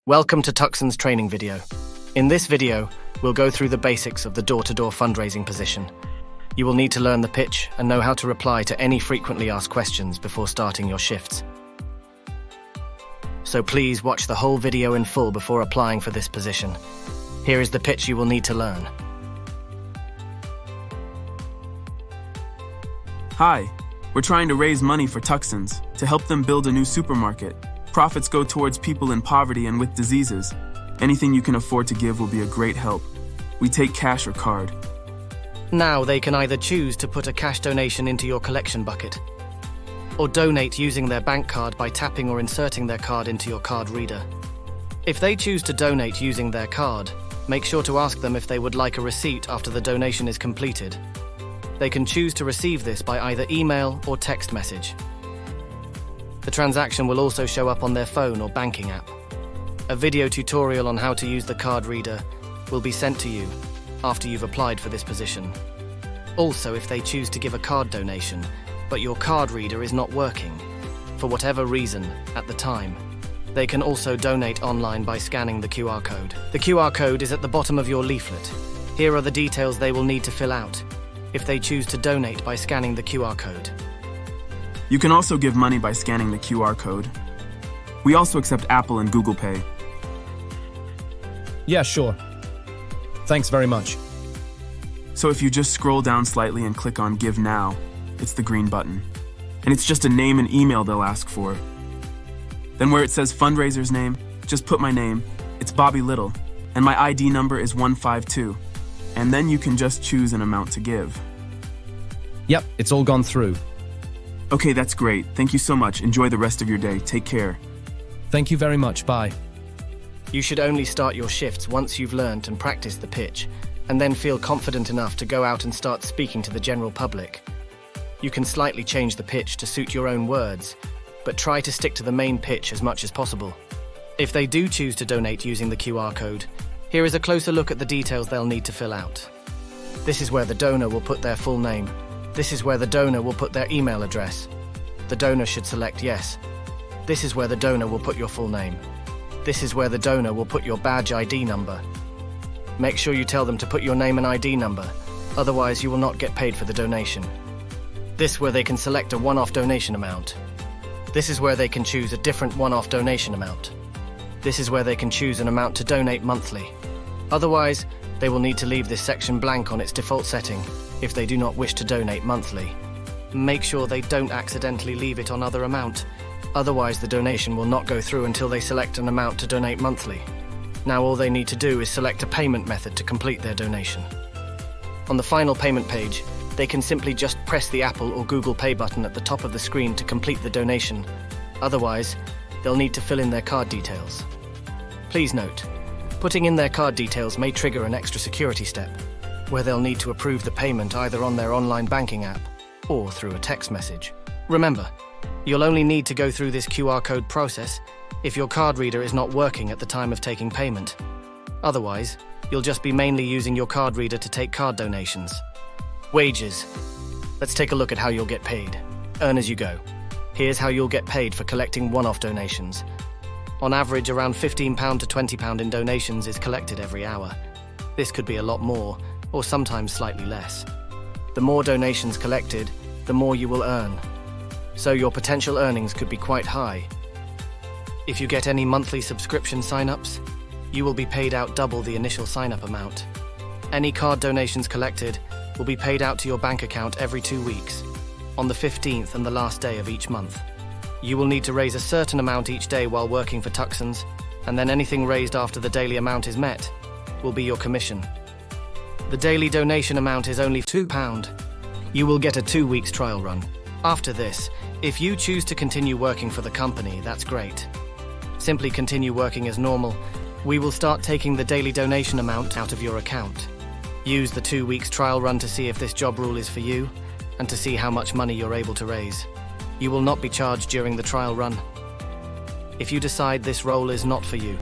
Welcome to Tucksons training video. In this video, we'll go through the basics of the door-to-door fundraising position. You will need to learn the pitch and know how to reply to any frequently asked questions before starting your shifts. So please watch the whole video in full before applying for this position. Here is the pitch you will need to learn. Hi, we're trying to raise money for Tucksons to help them build a new supermarket. Profits go towards people in poverty and with diseases. Anything you can afford to give will be a great help. We take cash or card. Now they can either choose to put a cash donation into your collection bucket, or donate using their bank card by tapping or inserting their card into your card reader. If they choose to donate using their card, make sure to ask them if they would like a receipt after the donation is completed. They can choose to receive this by either email or text message. The transaction will also show up on their phone or banking app. A video tutorial on how to use the card reader will be sent to you after you've applied for this position. Also, if they choose to give a card donation, but your card reader is not working, for whatever reason at the time, they can also donate online by scanning the QR code. The QR code is at the bottom of your leaflet. Here are the details they will need to fill out if they choose to donate by scanning the QR code. You can also give money by scanning the QR code. We also accept Apple and Google Pay. Yeah, sure. Thanks very much. So if you just scroll down slightly and click on Give Now, it's the green button. And it's just a name and email they'll ask for. Then where it says fundraiser's name, just put my name. It's Bobby Little, and my ID number is 152. And then you can just choose an amount to give. Yep, it's all gone through. Okay, that's great. Thank you so much. Enjoy the rest of your day. Take care. Thank you very much. Bye. You should only start your shifts once you've learned and practiced the pitch, and then feel confident enough to go out and start speaking to the general public. You can slightly change the pitch to suit your own words, but try to stick to the main pitch as much as possible. If they do choose to donate using the QR code, here is a closer look at the details they'll need to fill out. This is where the donor will put their full name. This is where the donor will put their email address. The donor should select yes. This is where the donor will put your full name. This is where the donor will put your badge ID number. Make sure you tell them to put your name and ID number, otherwise you will not get paid for the donation. This is where they can select a one-off donation amount. This is where they can choose a different one-off donation amount. This is where they can choose an amount to donate monthly. Otherwise, they will need to leave this section blank on its default setting if they do not wish to donate monthly. Make sure they don't accidentally leave it on other amount, otherwise the donation will not go through until they select an amount to donate monthly. Now all they need to do is select a payment method to complete their donation. On the final payment page, they can simply just press the Apple or Google Pay button at the top of the screen to complete the donation. Otherwise, they'll need to fill in their card details. Please note, putting in their card details may trigger an extra security step, where they'll need to approve the payment either on their online banking app or through a text message. Remember, you'll only need to go through this QR code process if your card reader is not working at the time of taking payment. Otherwise, you'll just be mainly using your card reader to take card donations. Wages. Let's take a look at how you'll get paid. Earn as you go. Here's how you'll get paid for collecting one-off donations. On average, around £15 to £20 in donations is collected every hour. This could be a lot more, or sometimes slightly less. The more donations collected, the more you will earn. So your potential earnings could be quite high. If you get any monthly subscription sign-ups, you will be paid out double the initial sign-up amount. Any card donations collected will be paid out to your bank account every 2 weeks, on the 15th and the last day of each month. You will need to raise a certain amount each day while working for Tucksons, and then anything raised after the daily amount is met will be your commission. The daily donation amount is only £2. You will get a 2 weeks trial run. After this, if you choose to continue working for the company, that's great. Simply continue working as normal. We will start taking the daily donation amount out of your account. Use the 2 weeks trial run to see if this job rule is for you and to see how much money you're able to raise. You will not be charged during the trial run. If you decide this role is not for you,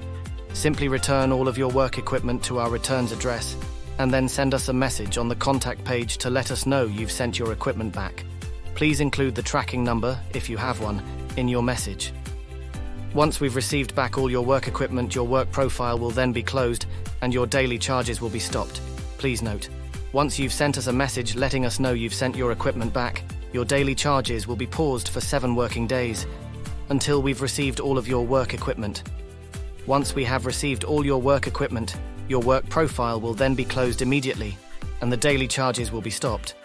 simply return all of your work equipment to our returns address and then send us a message on the contact page to let us know you've sent your equipment back. Please include the tracking number, if you have one, in your message. Once we've received back all your work equipment, your work profile will then be closed and your daily charges will be stopped. Please note, once you've sent us a message letting us know you've sent your equipment back, your daily charges will be paused for 7 working days until we've received all of your work equipment. Once we have received all your work equipment, your work profile will then be closed immediately and the daily charges will be stopped.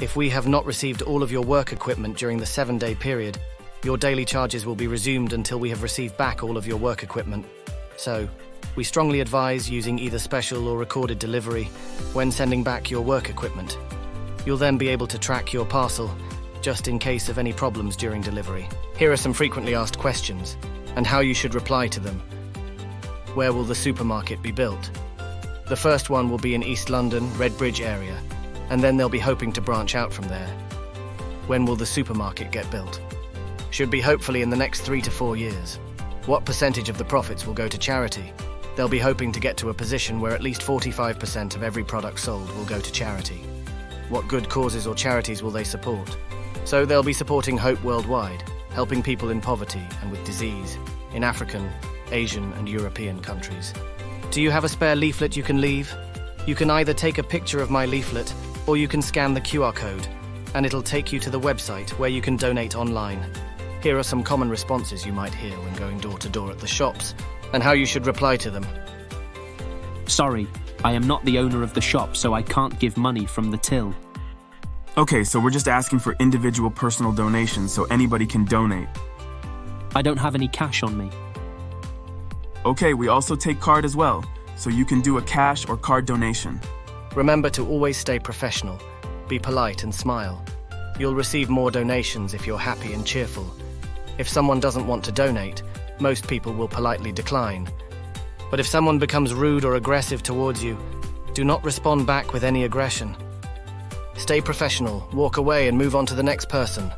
If we have not received all of your work equipment during the 7-day period, your daily charges will be resumed until we have received back all of your work equipment. So, we strongly advise using either special or recorded delivery when sending back your work equipment. You'll then be able to track your parcel, just in case of any problems during delivery. Here are some frequently asked questions, and how you should reply to them. Where will the supermarket be built? The first one will be in East London, Redbridge area, and then they'll be hoping to branch out from there. When will the supermarket get built? Should be hopefully in the next 3 to 4 years. What percentage of the profits will go to charity? They'll be hoping to get to a position where at least 45% of every product sold will go to charity. What good causes or charities will they support? So they'll be supporting Hope Worldwide, helping people in poverty and with disease, in African, Asian and European countries. Do you have a spare leaflet you can leave? You can either take a picture of my leaflet or you can scan the QR code and it'll take you to the website where you can donate online. Here are some common responses you might hear when going door to door at the shops and how you should reply to them. Sorry, I am not the owner of the shop, so I can't give money from the till. Okay, so we're just asking for individual personal donations so anybody can donate. I don't have any cash on me. Okay, we also take card as well, so you can do a cash or card donation. Remember to always stay professional, be polite and smile. You'll receive more donations if you're happy and cheerful. If someone doesn't want to donate, most people will politely decline. But if someone becomes rude or aggressive towards you, do not respond back with any aggression. Stay professional, walk away and move on to the next person.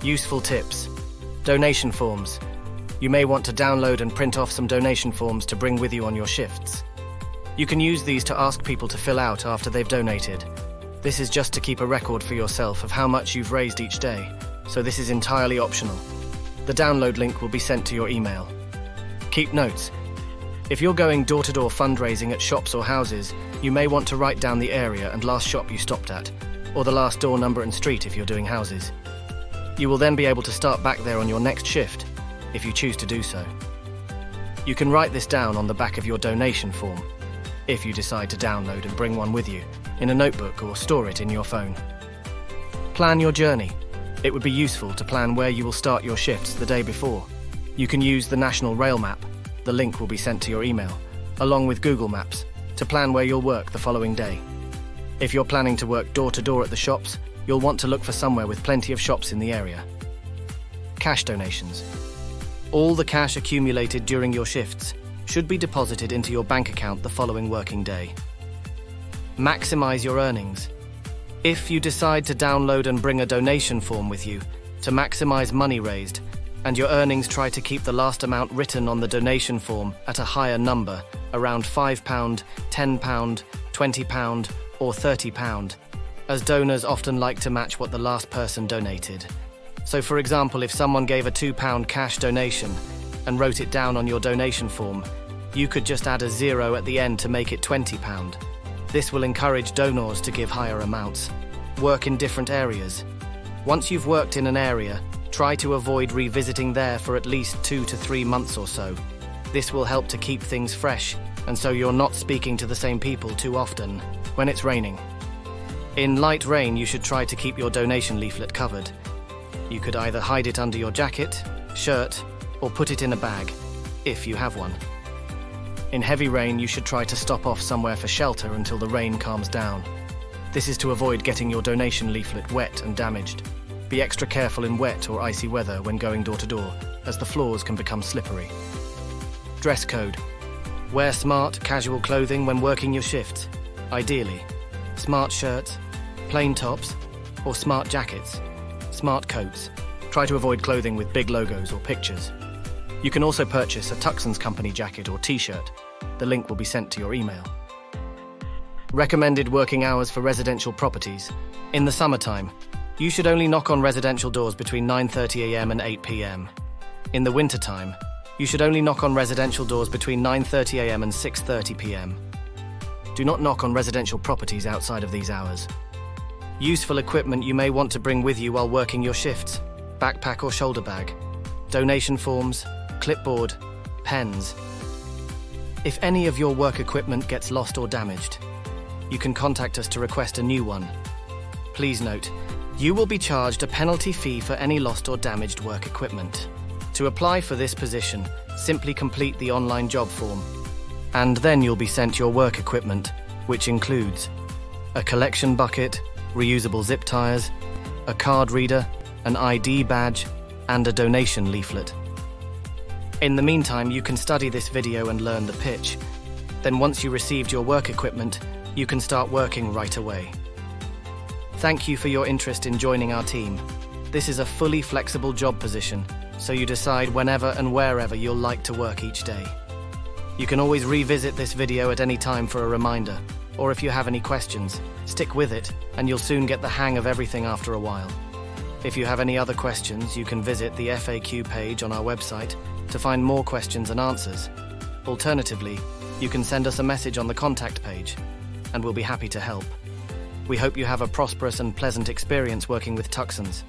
Useful tips. Donation forms. You may want to download and print off some donation forms to bring with you on your shifts. You can use these to ask people to fill out after they've donated. This is just to keep a record for yourself of how much you've raised each day, so this is entirely optional. The download link will be sent to your email. Keep notes. If you're going door-to-door fundraising at shops or houses, you may want to write down the area and last shop you stopped at, or the last door number and street if you're doing houses. You will then be able to start back there on your next shift, if you choose to do so. You can write this down on the back of your donation form, if you decide to download and bring one with you, in a notebook or store it in your phone. Plan your journey. It would be useful to plan where you will start your shifts the day before. You can use the National Rail Map, the link will be sent to your email, along with Google Maps, to plan where you'll work the following day. If you're planning to work door-to-door at the shops, you'll want to look for somewhere with plenty of shops in the area. Cash donations. All the cash accumulated during your shifts should be deposited into your bank account the following working day. Maximize your earnings. If you decide to download and bring a donation form with you to maximize money raised, and your earnings try to keep the last amount written on the donation form at a higher number, around £5, £10, £20 or £30, as donors often like to match what the last person donated. So for example, if someone gave a £2 cash donation and wrote it down on your donation form, you could just add a 0 at the end to make it £20. This will encourage donors to give higher amounts. Work in different areas. Once you've worked in an area, try to avoid revisiting there for at least 2 to 3 months or so. This will help to keep things fresh, and so you're not speaking to the same people too often when it's raining. In light rain, you should try to keep your donation leaflet covered. You could either hide it under your jacket, shirt, or put it in a bag, if you have one. In heavy rain, you should try to stop off somewhere for shelter until the rain calms down. This is to avoid getting your donation leaflet wet and damaged. Be extra careful in wet or icy weather when going door to door, as the floors can become slippery. Dress code. Wear smart, casual clothing when working your shifts. Ideally, smart shirts, plain tops, or smart jackets. Smart coats. Try to avoid clothing with big logos or pictures. You can also purchase a Tucksons company jacket or t-shirt. The link will be sent to your email. Recommended working hours for residential properties. In the summertime, you should only knock on residential doors between 9:30 AM and 8 PM. In the wintertime, You should only knock on residential doors between 9:30 a.m. and 6:30 p.m. Do not knock on residential properties outside of these hours. Useful equipment you may want to bring with you while working your shifts: backpack or shoulder bag, donation forms, clipboard, pens. If any of your work equipment gets lost or damaged, you can contact us to request a new one. Please note, you will be charged a penalty fee for any lost or damaged work equipment. To apply for this position, simply complete the online job form, and then you'll be sent your work equipment, which includes a collection bucket, reusable zip ties, a card reader, an ID badge, and a donation leaflet. In the meantime, you can study this video and learn the pitch. Then once you received your work equipment, you can start working right away. Thank you for your interest in joining our team. This is a fully flexible job position, so you decide whenever and wherever you'll like to work each day. You can always revisit this video at any time for a reminder, or if you have any questions, stick with it and you'll soon get the hang of everything after a while. If you have any other questions, you can visit the FAQ page on our website to find more questions and answers. Alternatively, you can send us a message on the contact page, and we'll be happy to help. We hope you have a prosperous and pleasant experience working with Tucksons.